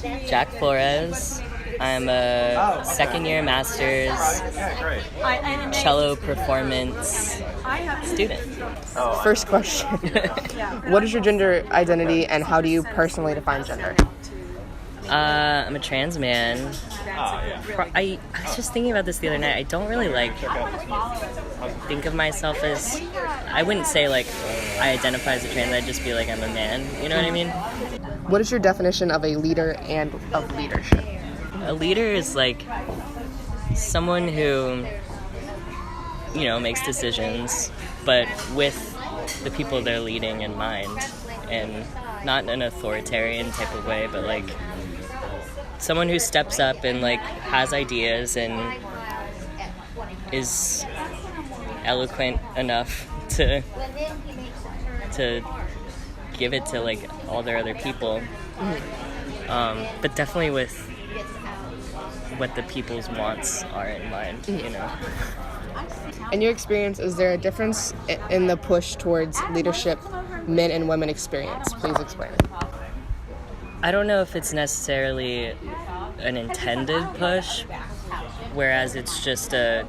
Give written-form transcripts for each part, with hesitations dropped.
Jack Flores. I'm a second-year master's cello performance student. First question. What is your gender identity and how do you personally define gender? I'm a trans man. I was just thinking about this the other night. I don't really think of myself as, I wouldn't say I identify as a trans, I'd just be I'm a man, you know what I mean? What is your definition of a leader and of leadership? A leader is someone who, makes decisions, but with the people they're leading in mind, and not in an authoritarian type of way, but someone who steps up and has ideas and is eloquent enough to give it to all their other people, but definitely with what the people's wants are in mind, In your experience, is there a difference in the push towards leadership men and women experience? Please explain it. I don't know if it's necessarily an intended push, whereas it's just it's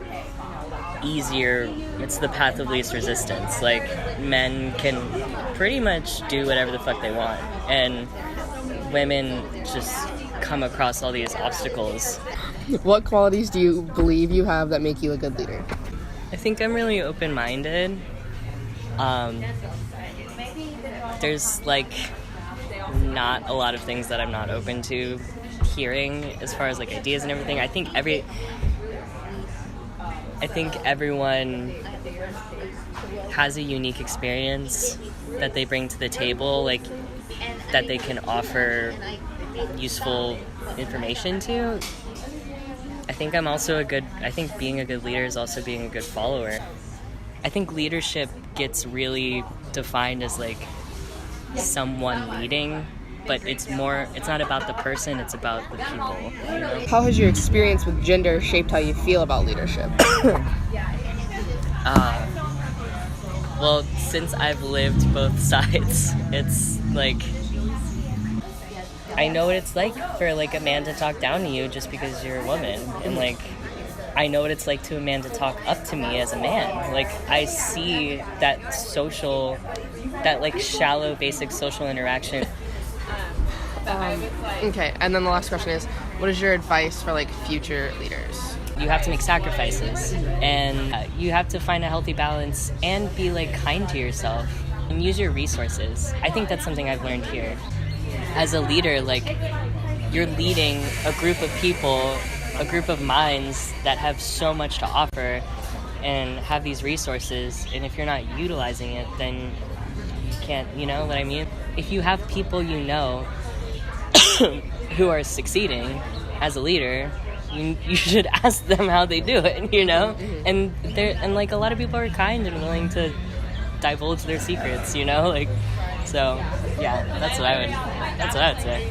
the path of least resistance. Men can pretty much do whatever the fuck they want, and women just come across all these obstacles. What qualities do you believe you have that make you a good leader? I think I'm really open-minded. There's not a lot of things that I'm not open to hearing as far as ideas and everything. I think everyone has a unique experience that they bring to the table, that they can offer useful information to. I think being a good leader is also being a good follower. I think leadership gets really defined as someone leading, but it's not about the person, it's about the people, How has your experience with gender shaped how you feel about leadership? Well, since I've lived both sides, it's I know what it's like for a man to talk down to you just because you're a woman, and I know what it's like to a man to talk up to me as a man. I see that shallow, basic social interaction. Okay, and then the last question is, what is your advice for future leaders? You have to make sacrifices, and you have to find a healthy balance and be kind to yourself and use your resources. I think that's something I've learned here. As a leader, you're leading a group of people, a group of minds that have so much to offer and have these resources, and if you're not utilizing it, then you can't, you know what I mean? If you have people who are succeeding as a leader, you should ask them how they do it, And a lot of people are kind and willing to divulge their secrets, So yeah, that's what I would say.